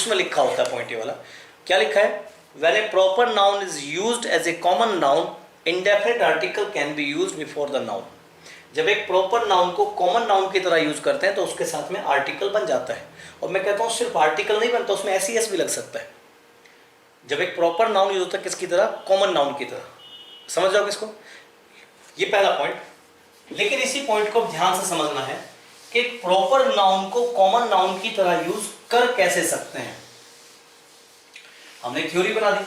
Books में लिखा होता है पॉइंट ये वाला। क्या लिखा है? When a proper noun is used as a common noun, indefinite article can be used before the noun. जब एक प्रॉपर नाउन को कॉमन नाउन की तरह यूज करते हैं तो उसके साथ में आर्टिकल बन जाता है। और मैं कहता हूँ सिर्फ आर्टिकल नहीं बनता, उसमें एस ई एस भी लग सकता है। जब एक प्रॉपर नाउन यूज होता है किसकी तरह? कॉमन नाउन की तरह। समझ जाओगे इसको? ये पहला पॉइंट। लेकिन इसी पॉइंट को ध्यान से समझना है कि एक प्रॉपर नाउन को कॉमन नाउन की तरह यूज कर कैसे सकते हैं। हमने थ्योरी बना दी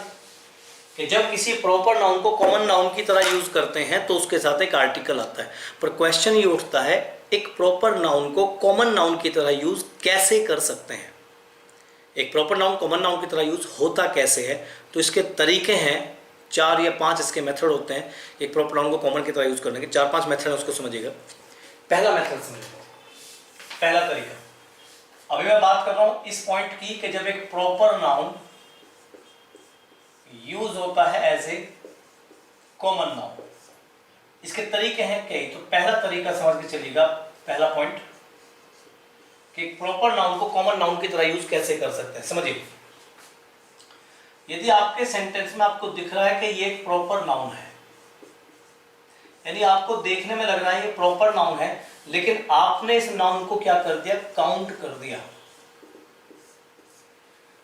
कि जब किसी प्रॉपर नाउन को कॉमन नाउन की तरह यूज करते हैं तो उसके साथ एक आर्टिकल आता है। पर क्वेश्चन ये उठता है, एक प्रॉपर नाउन को कॉमन नाउन की तरह यूज कैसे कर सकते हैं? एक प्रॉपर नाउन कॉमन नाउन की तरह यूज होता कैसे है? तो इसके तरीके हैं, 4 या 5 इसके मेथड होते हैं एक प्रॉपर नाउन को कॉमन की तरह यूज करने के। 4-5 मेथड है, उसको समझिएगा। पहला मेथड समझिए, पहला तरीका। अभी मैं बात कर रहा हूं इस पॉइंट की कि जब एक प्रॉपर नाउन यूज होता है एज ए कॉमन नाउन, इसके तरीके हैं कई। तो पहला तरीका समझ के चलिएगा, पहला पॉइंट कि प्रॉपर नाउन को कॉमन नाउन की तरह यूज कैसे कर सकते हैं। समझिए, यदि आपके सेंटेंस में आपको दिख रहा है कि ये एक प्रॉपर नाउन है, यानी आपको देखने में लग रहा है ये प्रॉपर नाउन है, लेकिन आपने इस नाउन को क्या कर दिया? काउंट कर दिया।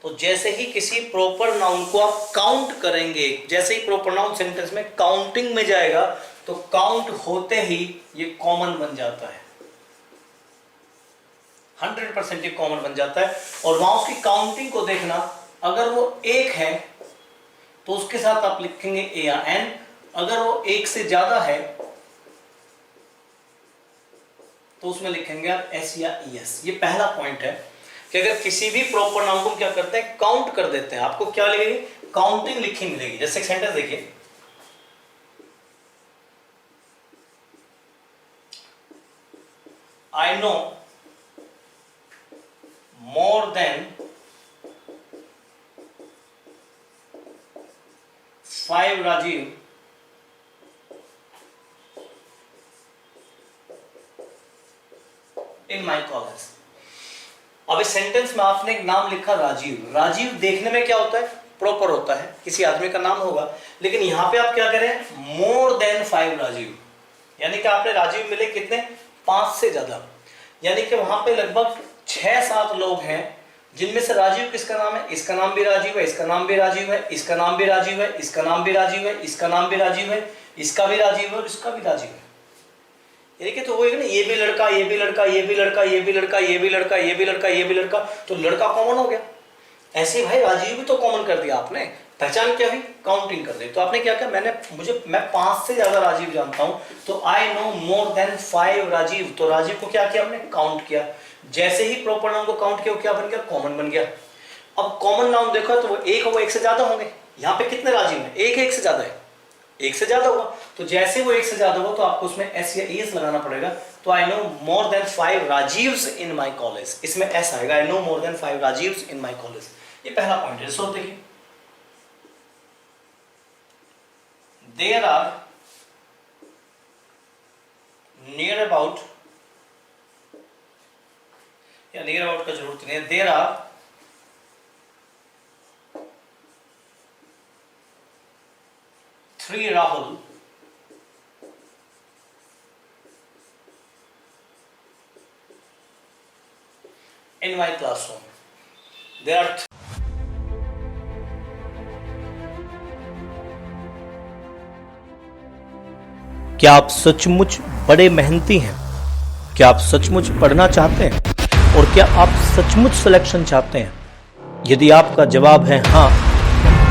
तो जैसे ही किसी प्रॉपर नाउन को आप काउंट करेंगे, जैसे ही प्रॉपर नाउन सेंटेंस में काउंटिंग में जाएगा तो काउंट होते ही ये कॉमन बन जाता है। 100% ये कॉमन बन जाता है। और वहां उसकी काउंटिंग को देखना, अगर वो 1 है तो उसके साथ आप लिखेंगे ए या एन, अगर वो 1 से ज्यादा है तो उसमें लिखेंगे आप एस या ई एस। ये पहला पॉइंट है कि अगर किसी भी प्रॉपर नाउन को क्या करते हैं? काउंट कर देते हैं। आपको क्या लगेगी? काउंटिंग लिखी मिलेगी। जैसे एक सेंटेंस देखिए, I no more than 5 Rajeev in my college. अब इस सेंटेंस में आपने एक नाम लिखा राजीव। राजीव देखने में क्या होता है? प्रॉपर होता है, किसी आदमी का नाम होगा। लेकिन यहां पे आप क्या करें? मोर देन 5 राजीव, यानी कि आपने राजीव मिले कितने? 5 से ज्यादा। यानी कि वहां पे लगभग 6-7 लोग हैं जिनमें से राजीव किसका नाम है? इसका नाम भी राजीव है, इसका नाम भी राजीव है, इसका नाम भी राजीव है, इसका नाम भी राजीव है, इसका नाम भी राजीव है, इसका भी राजीव है और इसका भी राजीव है। यानी कि तो वो ना, ये भी लड़का, ये भी लड़का, ये भी लड़का, ये भी लड़का, ये भी लड़का, ये भी लड़का, ये भी लड़का, तो लड़का कॉमन हो गया। ऐसे भाई राजीव भी तो कॉमन कर दिया आपने। पहचान क्या हुई? काउंटिंग कर दी। तो आपने क्या किया? मैं 5 से ज्यादा राजीव जानता हूं, तो I no more than 5 Rajeev. तो राजीव को क्या किया? हमने काउंट किया। जैसे ही प्रॉपर नाउन को काउंट किया, क्या बन गया? कॉमन बन गया। अब कॉमन नाउन देखो तो वो 1 होगा, 1 से ज्यादा होंगे। यहाँ पे कितने राजीव हैं? 1 से ज्यादा है, 1 से ज्यादा होगा। तो जैसे वो 1 से ज्यादा होगा तो आपको उसमें एस या एस लगाना पड़ेगा। तो I no more than 5 राजीव्स in my college, इसमें एस आएगा। आई नो मोर देन 5 राजीव्स इन माई कॉलेज। ये पहला पॉइंट है। सो देखिए, देयर आर नियर अबाउट, या नियर अबाउट का जरूरत नहीं है, there are 3 Rahul in my classroom. There are क्या आप सचमुच बड़े मेहनती हैं? क्या आप सचमुच पढ़ना चाहते हैं? और क्या आप सचमुच सिलेक्शन चाहते हैं? यदि आपका जवाब है हाँ,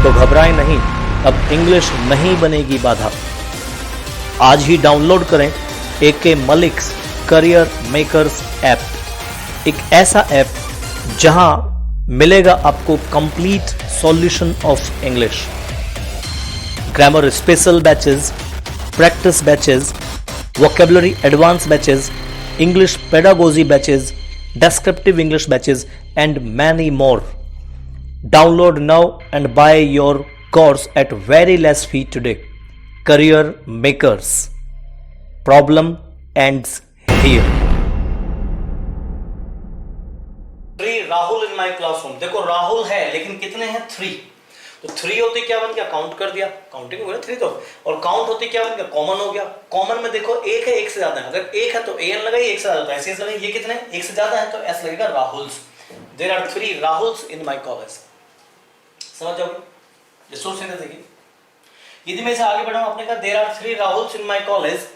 तो घबराएं नहीं, अब इंग्लिश नहीं बनेगी बाधा। आज ही डाउनलोड करें AK Malik's career makers app. एक ऐसा ऐप जहां मिलेगा आपको complete solution of English, grammar special batches, practice batches, vocabulary advance batches, English pedagogy batches, descriptive English batches and many more. Download now and buy your course at very less fee today. Career Makers. Problem ends here. Rahul in my classroom. देखो राहुल है लेकिन कितने हैं? 3। तो 3 होते क्या बन गया? काउंट कर दिया, काउंटिंग हो गया 3 तो। और काउंट होते क्या बन गया? कॉमन हो गया। कॉमन में देखो एक है, एक से ज्यादा है। अगर एक है तो एन लगाइए, एक से ज्यादा तो एस लगाइए। ये कितने? एक से ज्यादा है तो एस लगेगा, Rahuls. There are 3 Rahuls in my college. समझ जाओगे? ये सोच से देखिए, यदि मैं इसे आगे बढ़ाऊं, आपने कहा there are 3 Rahuls in my college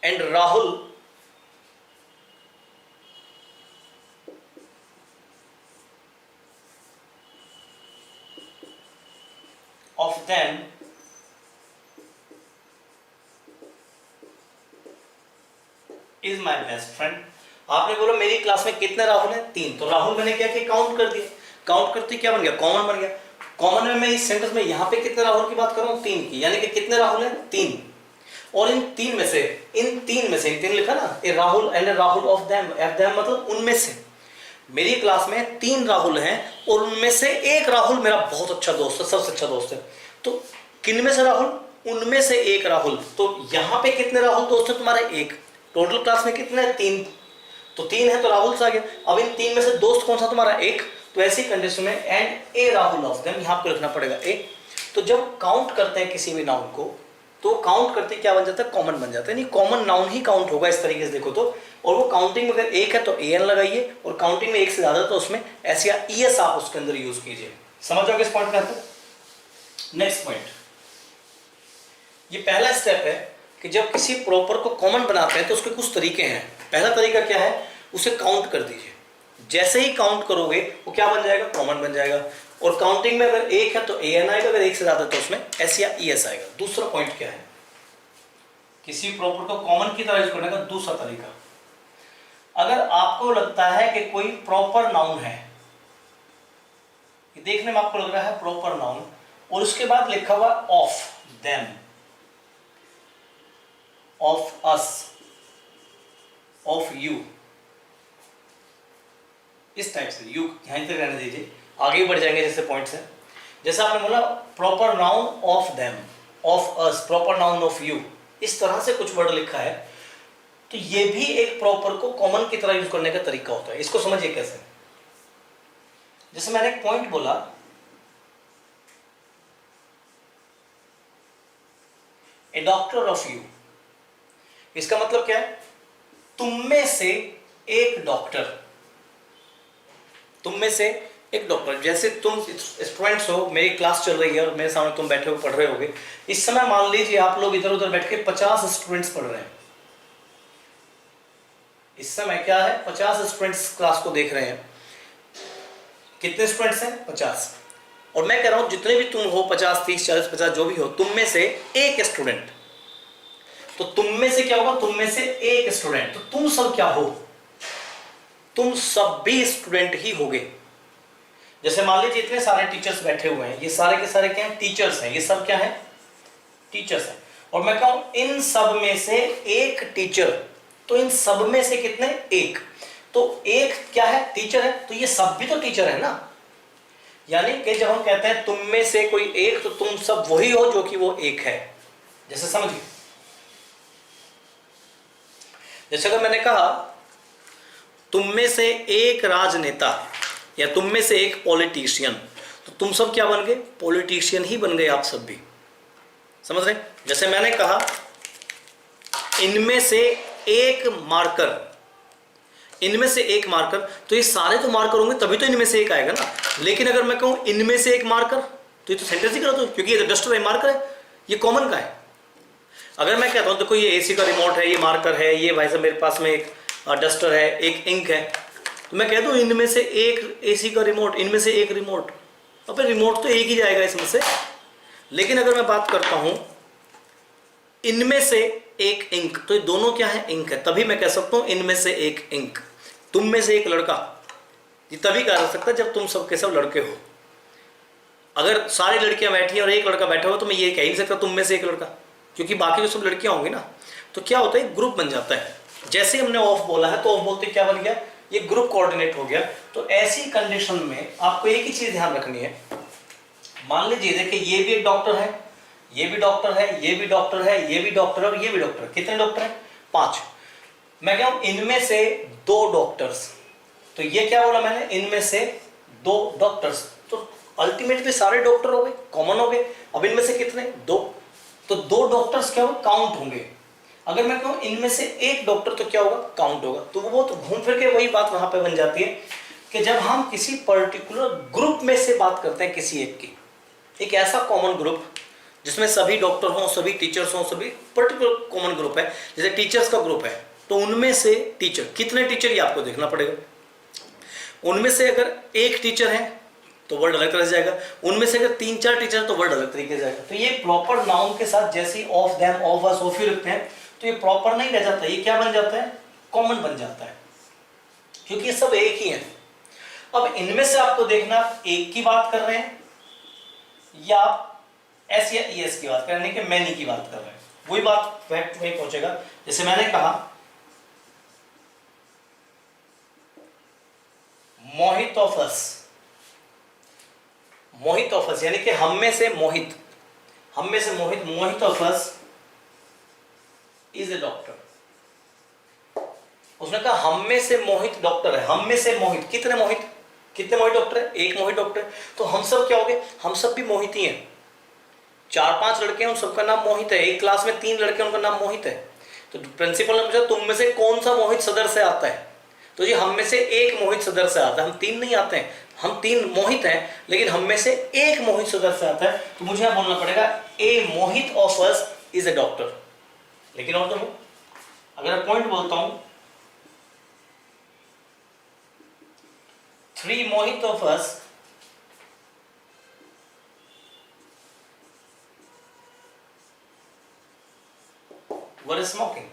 and Rahul of them is my best friend। आपने बोला मेरी क्लास में कितने राहुल हैं? 3। तो राहुल मैंने क्या किया? काउंट कर दिया। काउंट करते क्या बन गया? कॉमन बन गया। कॉमन में मैं इस सेंटेंस में यहां पे कितने राहुल की बात कर रहा हूं? 3 की। यानी कि कितने राहुल हैं? 3। और इन तीन में से 3 लिखा ना, a Rahul and a Rahul of them. मतलब उनमें से। मेरी क्लास में 3 राहुल हैं और उनमें से एक राहुल मेरा बहुत अच्छा दोस्त है, सबसे अच्छा दोस्त है। तो किन में से राहुल? उनमें से एक राहुल। तो यहां पे कितने राहुल दोस्त हैं तुम्हारे? 1। टोटल क्लास में कितने हैं? 3। तो 3 है तो राहुल आ गया। अब इन 3 में से दोस्त कौन सा तुम्हारा? 1। तो ऐसी कंडीशन में and a Rahul of them, यहां पर लिखना पड़ेगा ए। तो जब काउंट करते हैं किसी भी नाउन को, तो काउंट करते क्या बन जाता है? कॉमन बन जाता है। नहीं, कॉमन नाउन ही काउंट होगा इस तरीके से देखो तो। और वो काउंटिंग में अगर 1 है तो एन लगाइए, और काउंटिंग में 1 से ज्यादा तो उसमें एस या ईएस आप उसके अंदर यूज कीजिए। समझ जाओगे इस पॉइंट में? नेक्स्ट पॉइंट, ये पहला स्टेप है कि जब किसी प्रॉपर को कॉमन बनाते हैं तो उसके कुछ तरीके हैं। पहला तरीका क्या है? उसे काउंट कर दीजिए। जैसे ही काउंट करोगे वो क्या बन जाएगा? कॉमन बन जाएगा। और काउंटिंग में अगर 1 है तो एन आएगा, अगर 1 से ज्यादा तो उसमें एस या ईएस आएगा। दूसरा पॉइंट क्या है? किसी प्रॉपर को कॉमन की तरह यूज करने का दूसरा तरीका, अगर आपको लगता है कि कोई प्रॉपर नाउन है, ये देखने में आपको लग रहा है प्रॉपर नाउन, और उसके बाद लिखा हुआ of them, of us, of you, इस टाइप से, यू यहां तक रहने दीजिए, आगे बढ़ जाएंगे जैसे पॉइंट्स हैं। जैसे आपने बोला proper noun of them, of us, proper noun of you, इस तरह से कुछ वर्ड लिखा है, तो ये भी एक प्रॉपर को कॉमन की तरह यूज करने का तरीका होता है। इसको समझिए कैसे। जैसे मैंने एक पॉइंट बोला, ए डॉक्टर ऑफ यू, इसका मतलब क्या है? तुम में से एक डॉक्टर, तुम में से एक डॉक्टर। जैसे तुम स्टूडेंट्स हो, मेरी क्लास चल रही है और मेरे सामने तुम बैठे हो पढ़ रहे होगे। इस समय मान लीजिए आप लोग इधर उधर बैठ के 50 स्टूडेंट्स पढ़ रहे हैं। इस समय क्या है? 50 स्टूडेंट्स क्लास को देख रहे हैं। कितने स्टूडेंट्स हैं? 50। और मैं कह रहा हूं जितने भी तुम हो, 50, 30, 40, 50 जो भी हो, तुम में से एक स्टूडेंट। तो तुम में से क्या होगा? तुम में से एक स्टूडेंट। तो तुम सब क्या हो? तुम सब भी स्टूडेंट ही होगे। जैसे मान लीजिए इतने सारे टीचर्स बैठे हुए हैं, ये सारे के सारे क्या हैं? टीचर्स हैं। ये सब क्या है? टीचर्स हैं। और मैं कहूं इन सब में से एक टीचर, तो इन सब में से कितने? एक। तो एक क्या है? टीचर है। तो ये सब भी तो टीचर है ना। यानी कि जब हम कहते हैं तुम में से कोई एक, तो तुम सब वही हो जो कि वो एक है। जैसे समझिए, जैसे अगर मैंने कहा तुम में से एक राजनेता या तुम में से एक पॉलिटिशियन, तो तुम सब क्या बन गए? पॉलिटिशियन ही बन गए आप सब भी। समझ रहे? जैसे मैंने कहा इनमें से एक मार्कर, इनमें से एक मार्कर, तो ये सारे तो मार्कर होंगे तभी तो इनमें से एक आएगा ना। लेकिन अगर मैं कहूं इनमें से एक मार्कर, तो ये तो सेंटेंस ही गलत हो, क्योंकि ये तो डस्टर है, मार्कर है, ये कॉमन का है। अगर मैं कहता हूं देखो ये एसी का रिमोट है, ये मार्कर है, ये भाई साहब मेरे पास में एक डस्टर है, एक इंक है, तो मैं कह दूं इनमें से एक एसी का रिमोट, इनमें से एक रिमोट, अब रिमोट तो एक ही जाएगा इसमें से। लेकिन अगर मैं बात करता हूं इनमें से एक इंक, तो ये दोनों क्या है? इंक है। तभी मैं कह सकता हूं इनमें से एक इंक। तुम में से एक लड़का, ये तभी कहा जा सकता है जब तुम सबके सब लड़के हो। अगर सारी लड़कियां बैठी हैं और एक लड़का बैठा हो, तो मैं ये कह ही नहीं सकता तुम में से एक लड़का, क्योंकि बाकी जो सब लड़कियां होंगी ना। तो क्या होता है? ग्रुप बन जाता है। जैसे हमने ऑफ बोला है तो ऑफ बोलते क्या बन गया? ये ग्रुप कोऑर्डिनेट हो गया। तो ऐसी कंडीशन में आपको एक ही चीज ध्यान रखनी है। मान लीजिए देखिए ये भी एक डॉक्टर है, ये भी डॉक्टर है, ये भी डॉक्टर है, ये भी डॉक्टर है और ये भी डॉक्टर है। कितने डॉक्टर हैं? 5। मैं क्या हूं, इनमें से 2 डॉक्टर्स। तो ये क्या बोला मैंने, इनमें से 2 डॉक्टर्स, तो अल्टीमेटली सारे डॉक्टर हो गए, कॉमन हो गए। अब इनमें से कितने, 2, तो 2 डॉक्टर्स क्या हो, काउंट होंगे। अगर मैं कहूं इनमें से 1 डॉक्टर, तो क्या होगा, काउंट होगा। तो वो तो घूम फिर के वही बात वहां पे बन जाती है कि जब हम किसी पर्टिकुलर ग्रुप में से बात करते हैं, किसी एक की, एक ऐसा कॉमन ग्रुप जिसमें सभी डॉक्टर हों, सभी टीचर्स हों, सभी पर्टिकुलर कॉमन ग्रुप है, जैसे टीचर्स का ग्रुप है, तो उनमें से टीचर, कितने टीचर ये आपको देखना पड़ेगा। उनमें से अगर 1 टीचर है तो वर्ड अलग तरह से जाएगा, उनमें से अगर 3-4 टीचर है तो वर्ड अलग तरीके से जाएगा। तो ये प्रॉपर नाउन के साथ जैसे ही of them, of us, of you लिखते हैं तो ये प्रॉपर नहीं रह जाता, ये क्या बन जाता है, कॉमन बन जाता है, क्योंकि ये सब एक ही है। अब इनमें से आपको देखना, एक की बात कर रहे हैं या आप एस या ईएस की बात कर रहे हैं, कि मैनी की बात कर रहे हैं, वही बात फैक्ट वही पहुंचेगा। जैसे मैंने कहा मोहित ऑफ अस, मोहित ऑफ अस यानी कि हम में से मोहित, हम में से Mohit, Mohit of us is a doctor. उसने कहा हम में से मोहित डॉक्टर है, हम में से मोहित, कितने मोहित, कितने मोहित डॉक्टर है, 1 मोहित डॉक्टर है। तो हम सब क्या हो गए, हम सब भी मोहित ही हैं। 4-5 लड़के हैं, उन सबका नाम मोहित है। एक क्लास में 3 लड़के हैं, उनका नाम मोहित है। तो प्रिंसिपल ने पूछा तुम में से कौन सा मोहित सदर से आता है, तो जी हम में से 1 मोहित सदर से आता है, हम 3 नहीं आते हैं, हम 3 मोहित हैं, लेकिन हम में से 1 मोहित सदर से आता है। तो मुझे यहां बोलना पड़ेगा a Mohit of us is a doctor. लेकिन और तो अगर पॉइंट बोलता हूं 3 मोहित ऑफ अस वर स्मोकिंग,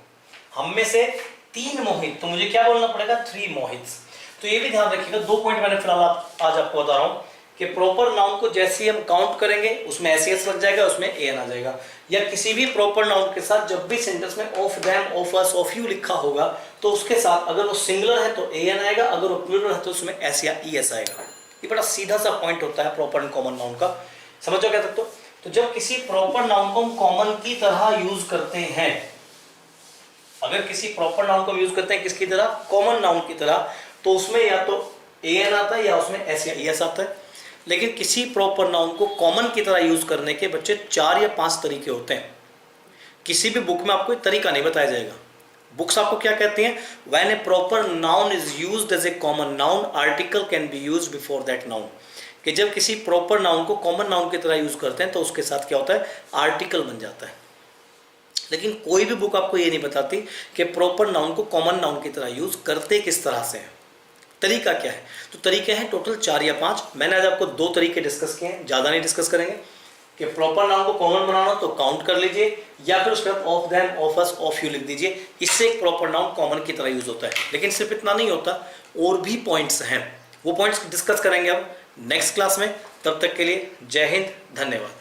हम में से 3 मोहित, तो मुझे क्या बोलना पड़ेगा, 3 मोहित्स। तो ये भी ध्यान रखिएगा, 2 पॉइंट मैंने फिलहाल आज आपको बता रहा हूं कि प्रॉपर नाउन को जैसे ही हम काउंट करेंगे उसमें एस लग जाएगा, उसमें एन आ जाएगा। या किसी भी प्रॉपर नाउन के साथ जब भी सेंटेंस में of them, of us, of you लिखा होगा तो उसके साथ अगर वो सिंगुलर है तो एन आएगा, अगर वो प्लूरल है तो उसमें एस या ईएस आएगा। ये बड़ा सीधा सा पॉइंट होता है प्रॉपर एंड कॉमन नाउन का, समझो क्या तक। तो जब किसी प्रॉपर नाउन को हम कॉमन की तरह यूज करते हैं, अगर किसी प्रॉपर नाउन को यूज करते हैं किसकी तरह, कॉमन नाउन की तरह, तो उसमें या तो एन आता है या उसमें एस या ईएस आता है। लेकिन किसी प्रॉपर नाउन को कॉमन की तरह यूज करने के बच्चे 4 या 5 तरीके होते हैं। किसी भी बुक में आपको एक तरीका नहीं बताया जाएगा। बुक्स आपको क्या कहती हैं, when a proper noun is used as a common noun, article can be used before that noun. कि जब किसी प्रॉपर नाउन को कॉमन नाउन की तरह यूज करते हैं तो उसके साथ क्या होता है, आर्टिकल बन जाता है। लेकिन कोई भी बुक आपको ये नहीं बताती कि प्रॉपर नाउन को कॉमन नाउन की तरह यूज करते किस तरह से हैं, तरीका क्या है। तो तरीके हैं टोटल 4 या 5। मैंने आज आपको 2 तरीके डिस्कस किए हैं, ज़्यादा नहीं डिस्कस करेंगे। कि प्रॉपर नाउन को कॉमन बनाना तो काउंट कर लीजिए, या फिर उसके बाद of them, of us, of you लिख दीजिए। इससे एक प्रॉपर नाउन कॉमन की तरह यूज होता है। लेकिन सिर्फ इतना नहीं होता, और भी पॉइंट्स हैं, वो पॉइंट्स डिस्कस करेंगे अब नेक्स्ट क्लास में। तब तक के लिए जय हिंद, धन्यवाद।